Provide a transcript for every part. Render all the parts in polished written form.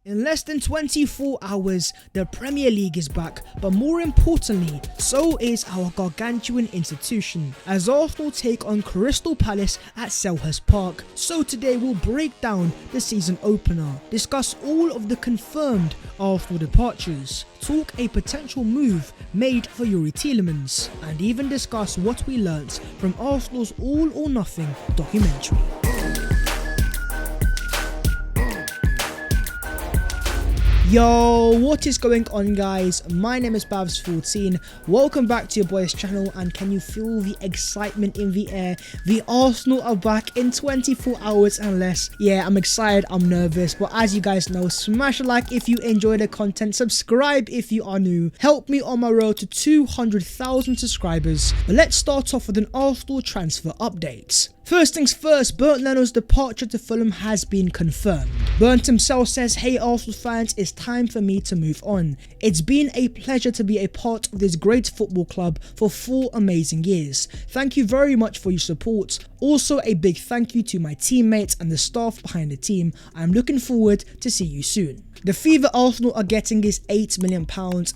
In less than 24 hours, the Premier League is back, but more importantly, so is our gargantuan institution, as Arsenal take on Crystal Palace at Selhurst Park. So today we'll break down the season opener, discuss all of the confirmed Arsenal departures, talk a potential move made for Youri Tielemans, and even discuss what we learnt from Arsenal's All or Nothing documentary. Yo, what is going on, guys? My name is Babs14. Welcome back to your boys channel, and can you feel the excitement in the air? The Arsenal are back in 24 hours and less. Yeah, I'm excited, I'm nervous, but as you guys know, smash a like if you enjoy the content, subscribe if you are new, help me on my road to 200,000 subscribers. But let's start off with an Arsenal transfer update. First things first, Bernd Leno's departure to Fulham has been confirmed. Bernd himself says, "Hey Arsenal fans, it's time for me to move on. It's been a pleasure to be a part of this great football club for 4 amazing years. Thank you very much for your support. Also a big thank you to my teammates and the staff behind the team. I'm looking forward to see you soon." The fee that Arsenal are getting is £8 million,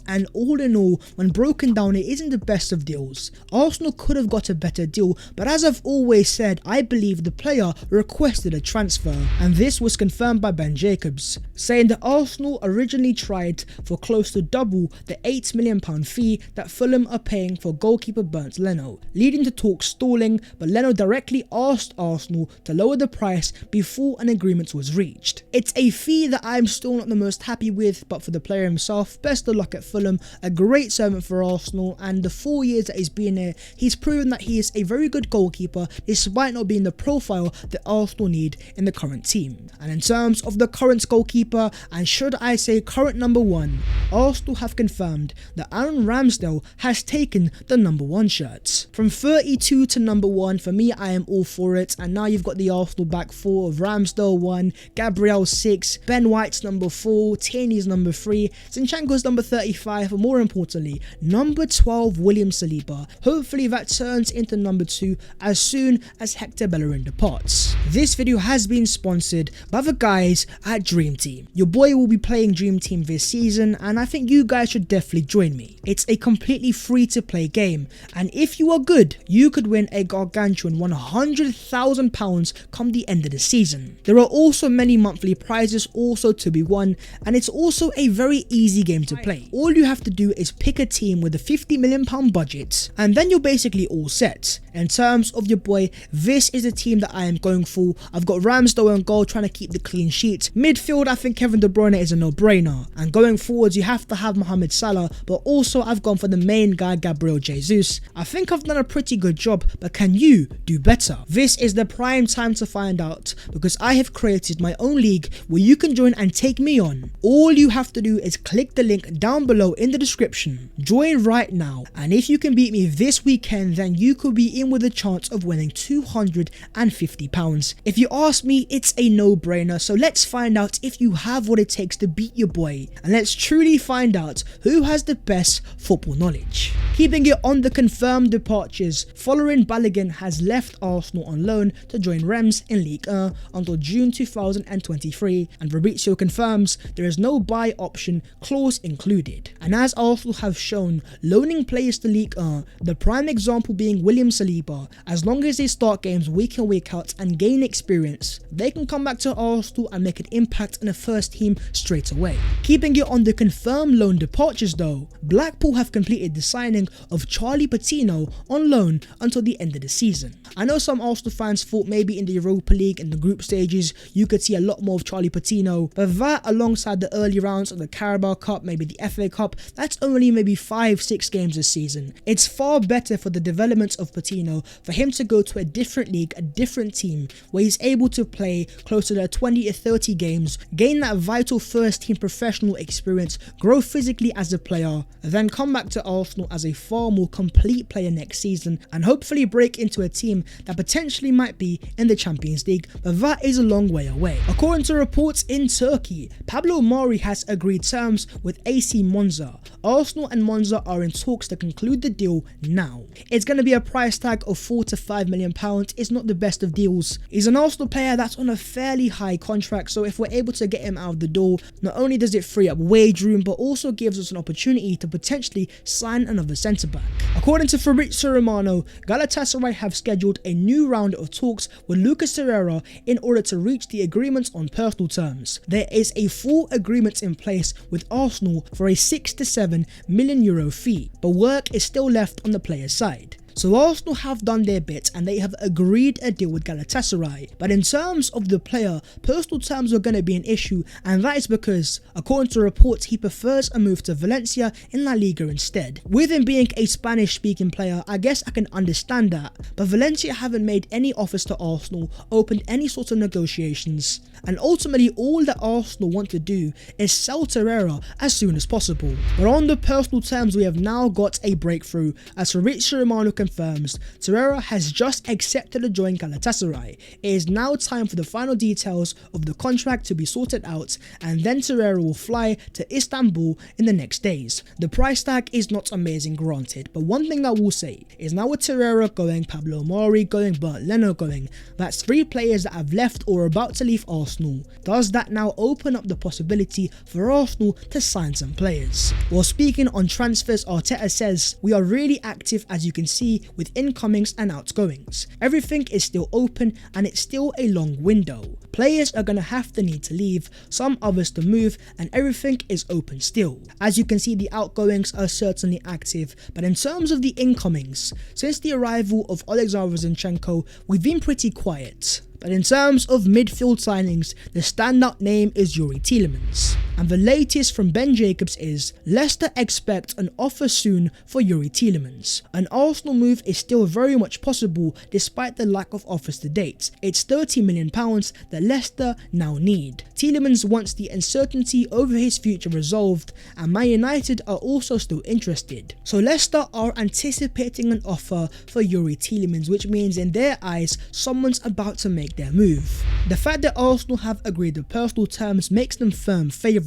and all in all, when broken down, it isn't the best of deals. Arsenal could have got a better deal, but as I've always said, I believe the player requested a transfer, and this was confirmed by Ben Jacobs, saying that Arsenal originally tried for close to double the £8 million fee that Fulham are paying for goalkeeper Bernd Leno, leading to talks stalling, but Leno directly asked Arsenal to lower the price before an agreement was reached. It's a fee that I'm still not the most happy with, but for the player himself, best of luck at Fulham. A great servant for Arsenal, and the 4 years that he's been here, he's proven that he is a very good goalkeeper despite not being the profile that Arsenal need in the current team. And in terms of the current goalkeeper, and should I say current number 1, Arsenal have confirmed that Aaron Ramsdale has taken the number 1 shirt. From 32 to number 1, for me, I am all for it. And now you've got the Arsenal back 4 of Ramsdale 1, Gabriel 6, Ben White's number 4, Tierney's number 3, Zinchenko's number 35, and more importantly, number 12 William Saliba. Hopefully that turns into number 2 as soon as Hector Bellerin departs. This video has been sponsored by the guys at Dream Team. Your boy will be playing Dream Team this season, and I think you guys should definitely join me. It's a completely free to play game, and if you are good, you could win a gargantuan £100,000 come the end of the season. There are also many monthly prizes also to be won, and it's also a very easy game to play. All you have to do is pick a team with a £50 million budget, and then you're basically all set. In terms of your boy, this is the team that I am going for. I've got Ramsdale on goal, trying to keep the clean sheet. Midfield, I think Kevin De Bruyne is a no-brainer, and going forwards, you have to have Mohamed Salah, but also I've gone for the main guy, Gabriel Jesus. I think I've done a pretty good job, but can you do better? This is the prime time to find out, because I have created my own league where you can join and take me on. All you have to do is click the link down below in the description. Join right now, and if you can beat me this weekend, then you could be in with a chance of winning £250. If you ask me, it's a no-brainer, so let's find out if you have what it takes to beat your boy, and let's truly find out who has the best football knowledge. Keeping it on the confirmed departures, following Balogun has left Arsenal on loan to join Reims in Ligue 1 until June 2023, and Fabrizio confirms there is no buy option clause included. And as Arsenal have shown, loaning players to Ligue 1, the prime example being William Saliba, as long as they start games week in week out and gain experience, they can come back to Arsenal and make an impact in the first team straight away. Keeping it on the confirmed loan departures though, Blackpool have completed the signing of Charlie Patino on loan until the end of the season. I know some Arsenal fans thought maybe in the Europa League and the group stages you could see a lot more of Charlie Patino, but that alongside the early rounds of the Carabao Cup, maybe the FA Cup, that's only maybe 5-6 games this season. It's far better for the development of Patino for him to go to a different league, a different team, where he's able to play close to 20 to 30 games, gain that vital first team professional experience, grow physically as a player, then come back to Arsenal as a far more complete player next season, and hopefully break into a team that potentially might be in the Champions League, but that is a long way away. According to reports in Turkey, Pablo Mari has agreed terms with AC Monza. Arsenal and Monza are in talks to conclude the deal now. It's going to be a price tag of £4 to £5 million. It's not the best of deals. He's an Arsenal player that's on a fairly high contract, so if we're able to get him out of the door, not only does it free up wage room, but also gives us an opportunity to potentially sign another centre-back. According to Fabrizio Romano, Galatasaray have scheduled a new round of talks with Lucas Torreira in order to reach the agreements on personal terms. There is a full agreement in place with Arsenal for a €6 to €7 million fee, but work is still left on the player's side. So Arsenal have done their bit and they have agreed a deal with Galatasaray, but in terms of the player, personal terms are going to be an issue, and that is because, according to reports, he prefers a move to Valencia in La Liga instead. With him being a Spanish speaking player, I guess I can understand that, but Valencia haven't made any offers to Arsenal, opened any sort of negotiations, and ultimately all that Arsenal want to do is sell Torreira as soon as possible. But on the personal terms, we have now got a breakthrough, as Fabrizio Romano confirms Torreira has just accepted to join Galatasaray. It is now time for the final details of the contract to be sorted out, and then Torreira will fly to Istanbul in the next days. The price tag is not amazing, granted, but one thing I will say is now with Torreira going, Pablo Mari going, Bernd Leno going, that's 3 players that have left or are about to leave Arsenal. Does that now open up the possibility for Arsenal to sign some players? While speaking on transfers, Arteta says, "We are really active, as you can see, with incomings and outgoings. Everything is still open and it's still a long window. Players are going to have to need to leave, some others to move, and everything is open still." As you can see, the outgoings are certainly active, but in terms of the incomings, since the arrival of Alexander Zinchenko, we've been pretty quiet. But in terms of midfield signings, the standout name is Youri Tielemans. And the latest from Ben Jacobs is, Leicester expect an offer soon for Youri Tielemans. An Arsenal move is still very much possible despite the lack of offers to date. It's £30 million that Leicester now need. Tielemans wants the uncertainty over his future resolved, and Man United are also still interested. So Leicester are anticipating an offer for Youri Tielemans, which means in their eyes, someone's about to make their move. The fact that Arsenal have agreed the personal terms makes them firm favourites.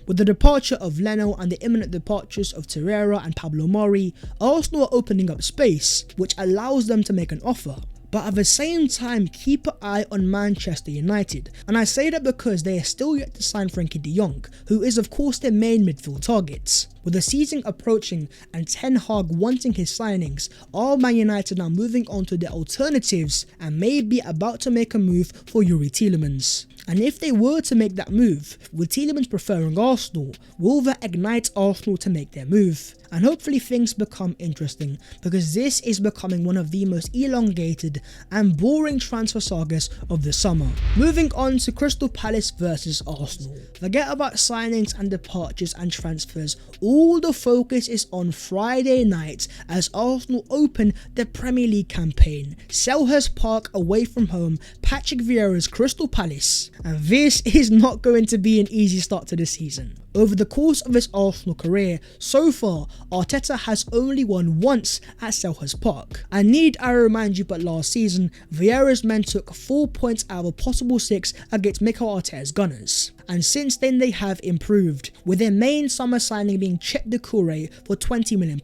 With the departure of Leno and the imminent departures of Torreira and Pablo Mari, Arsenal are opening up space, which allows them to make an offer. But at the same time, keep an eye on Manchester United, and I say that because they are still yet to sign Frenkie de Jong, who is of course their main midfield target. With the season approaching and Ten Hag wanting his signings, are Man United now moving on to their alternatives and may be about to make a move for Youri Tielemans? And if they were to make that move, with Tielemans preferring Arsenal, will that ignite Arsenal to make their move? And hopefully things become interesting, because this is becoming one of the most elongated and boring transfer sagas of the summer. Moving on to Crystal Palace versus Arsenal. Forget about signings and departures and transfers, all the focus is on Friday night as Arsenal open the Premier League campaign. Selhurst Park away from home, Patrick Vieira's Crystal Palace. And this is not going to be an easy start to the season. Over the course of his Arsenal career, so far, Arteta has only won once at Selhurst Park. And need I remind you, but last season, Vieira's men took 4 points out of a possible 6 against Mikel Arteta's Gunners. And since then they have improved, with their main summer signing being Chet Doucouré for £20 million,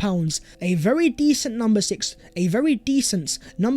a very decent number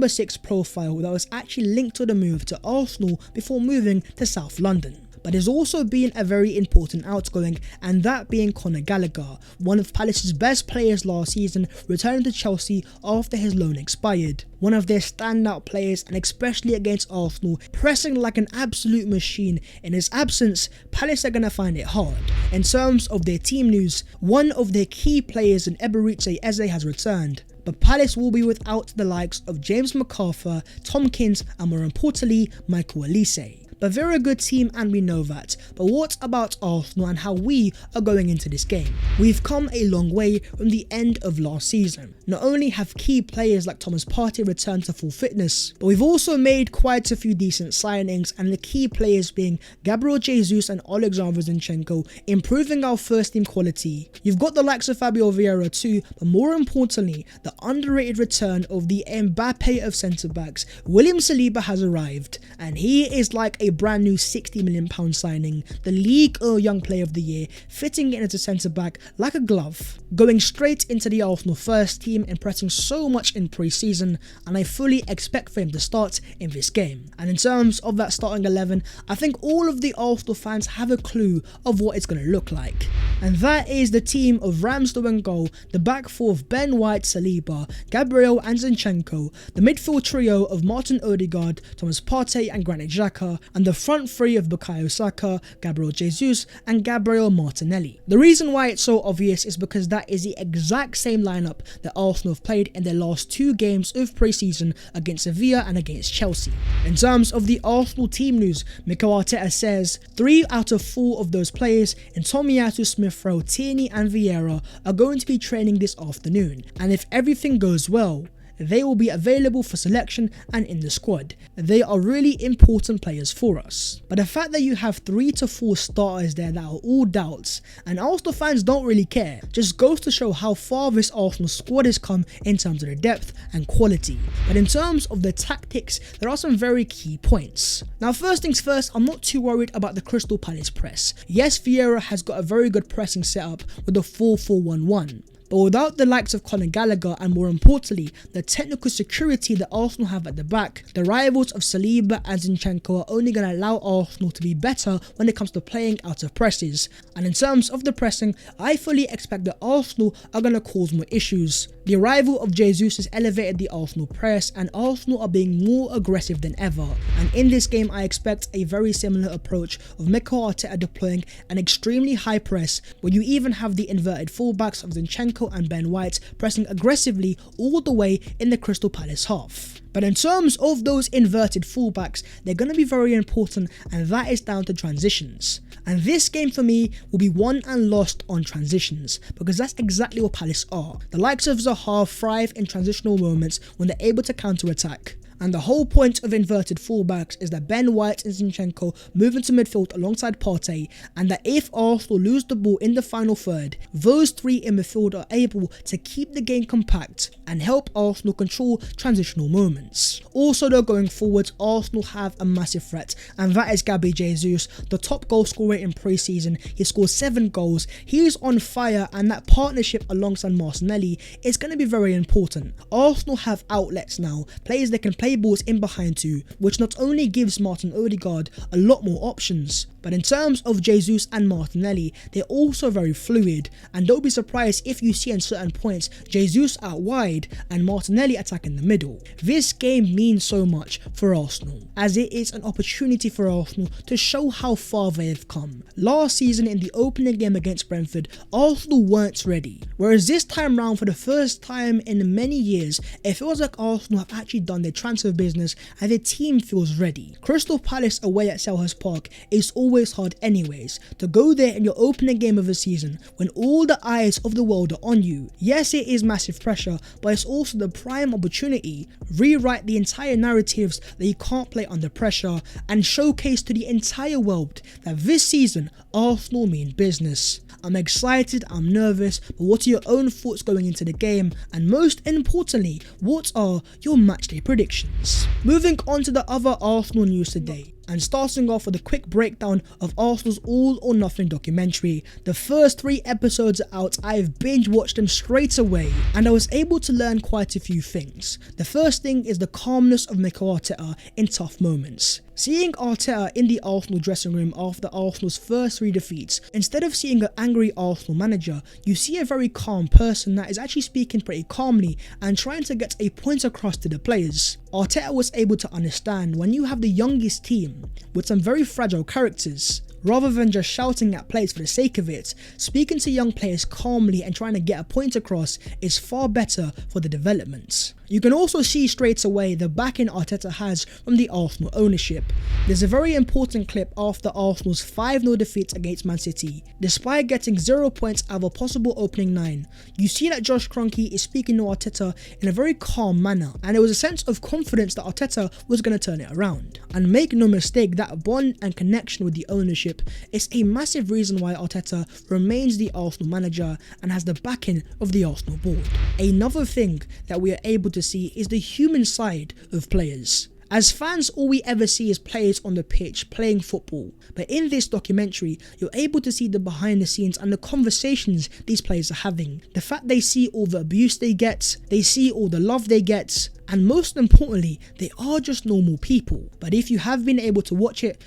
6 profile that was actually linked to the move to Arsenal before moving to South London. But there's also been a very important outgoing, and that being Conor Gallagher, one of Palace's best players last season, returning to Chelsea after his loan expired. One of their standout players, and especially against Arsenal, pressing like an absolute machine. In his absence, Palace are going to find it hard. In terms of their team news, one of their key players in Eberechi Eze has returned. But Palace will be without the likes of James McArthur, Tompkins, and more importantly, Michael Olise. A very good team, and we know that. But what about Arsenal and how we are going into this game? We've come a long way from the end of last season. Not only have key players like Thomas Partey returned to full fitness, but we've also made quite a few decent signings, and the key players being Gabriel Jesus and Alexander Zinchenko, improving our first team quality. You've got the likes of Fabio Vieira too, but more importantly, the underrated return of the Mbappe of centre backs. William Saliba has arrived, and he is like a brand new £60 million signing, the League Young Player of the Year, fitting in as a centre-back like a glove, going straight into the Arsenal first team, impressing so much in pre-season, and I fully expect for him to start in this game. And in terms of that starting 11, I think all of the Arsenal fans have a clue of what it's going to look like. And that is the team of Ramsdale in goal, the back four of Ben White, Saliba, Gabriel and Zinchenko, the midfield trio of Martin Odegaard, Thomas Partey and Granit Xhaka, and the front three of Bukayo Saka, Gabriel Jesus and Gabriel Martinelli. The reason why it's so obvious is because that is the exact same lineup that Arsenal have played in their last 2 games of pre-season against Sevilla and against Chelsea. In terms of the Arsenal team news, Mikel Arteta says 3 out of 4 of those players in Tomiyasu, Smith-Rowe, Tierney and Vieira are going to be training this afternoon, and if everything goes well, they will be available for selection and in the squad. They are really important players for us. But the fact that you have 3 to 4 starters there that are all doubts, and Arsenal fans don't really care, just goes to show how far this Arsenal squad has come in terms of the depth and quality. But in terms of the tactics, there are some very key points. Now first things first, I'm not too worried about the Crystal Palace press. Yes, Vieira has got a very good pressing setup with the 4-4-1-1. But without the likes of Conor Gallagher and more importantly, the technical security that Arsenal have at the back, the rivals of Saliba and Zinchenko are only going to allow Arsenal to be better when it comes to playing out of presses. And in terms of the pressing, I fully expect that Arsenal are going to cause more issues. The arrival of Jesus has elevated the Arsenal press and Arsenal are being more aggressive than ever. And in this game I expect a very similar approach of Mikel Arteta deploying an extremely high press where you even have the inverted fullbacks of Zinchenko and Ben White pressing aggressively all the way in the Crystal Palace half. But in terms of those inverted fullbacks, they're going to be very important, and that is down to transitions. And this game for me will be won and lost on transitions, because that's exactly what Palace are. The likes of Zaha thrive in transitional moments when they're able to counter-attack. And the whole point of inverted fullbacks is that Ben White and Zinchenko move into midfield alongside Partey, and that if Arsenal lose the ball in the final third, those 3 in midfield are able to keep the game compact and help Arsenal control transitional moments. Also though, going forwards, Arsenal have a massive threat, and that is Gabi Jesus, the top goal scorer in pre-season. He scored 7 goals, he is on fire, and that partnership alongside Martinelli is going to be very important. Arsenal have outlets now, players that can play balls in behind to, which not only gives Martin Odegaard a lot more options, but in terms of Jesus and Martinelli, they're also very fluid, and don't be surprised if you see in certain points Jesus out wide and Martinelli attacking the middle. This game means so much for Arsenal, as it is an opportunity for Arsenal to show how far they have come. Last season in the opening game against Brentford, Arsenal weren't ready, whereas this time round, for the first time in many years, it feels like Arsenal have actually done their transfer business and their team feels ready. Crystal Palace away at Selhurst Park is always hard anyways. To go there in your opening game of the season when all the eyes of the world are on you. Yes, it is massive pressure, but it's also the prime opportunity. Rewrite the entire narratives that you can't play under pressure and showcase to the entire world that this season Arsenal mean business. I'm excited, I'm nervous, but what are your own thoughts going into the game? And most importantly, what are your matchday predictions? Moving on to the other Arsenal news today. And starting off with a quick breakdown of Arsenal's All or Nothing documentary. The first 3 episodes are out, I've binge watched them straight away, and I was able to learn quite a few things. The first thing is the calmness of Mikel Arteta in tough moments. Seeing Arteta in the Arsenal dressing room after Arsenal's first 3 defeats, instead of seeing an angry Arsenal manager, you see a very calm person that is actually speaking pretty calmly and trying to get a point across to the players. Arteta was able to understand when you have the youngest team with some very fragile characters, rather than just shouting at players for the sake of it, speaking to young players calmly and trying to get a point across is far better for the development. You can also see straight away the backing Arteta has from the Arsenal ownership. There's a very important clip after Arsenal's 5-0 defeat against Man City. Despite getting 0 points out of a possible opening 9, you see that Josh Kroenke is speaking to Arteta in a very calm manner, and there was a sense of confidence that Arteta was going to turn it around. And make no mistake, that bond and connection with the ownership is a massive reason why Arteta remains the Arsenal manager and has the backing of the Arsenal board. Another thing that we are able to see is the human side of players. As fans, all we ever see is players on the pitch playing football, but in this documentary you're able to see the behind the scenes and the conversations these players are having. The fact they see all the abuse they get, they see all the love they get, and most importantly, they are just normal people. But if you have been able to watch it,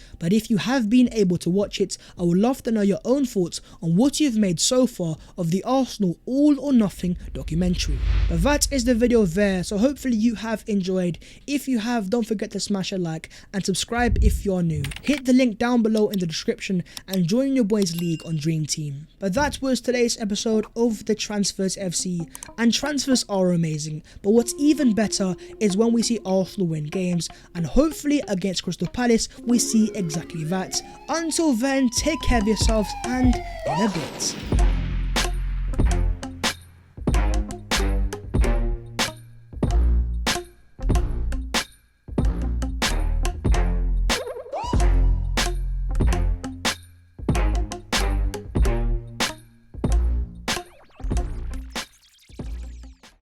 I would love to know your own thoughts on what you've made so far of the Arsenal All or Nothing documentary. But that is the video there, so hopefully you have enjoyed. If you have, don't forget to smash a like and subscribe if you're new. Hit the link down below in the description and join your boys league on Dream Team. But that was today's episode of the Transfers FC, and transfers are amazing, but what's even better is when we see Arsenal win games, and hopefully against Crystal Palace we see exactly that. Until then, take care of yourselves, and in a bit.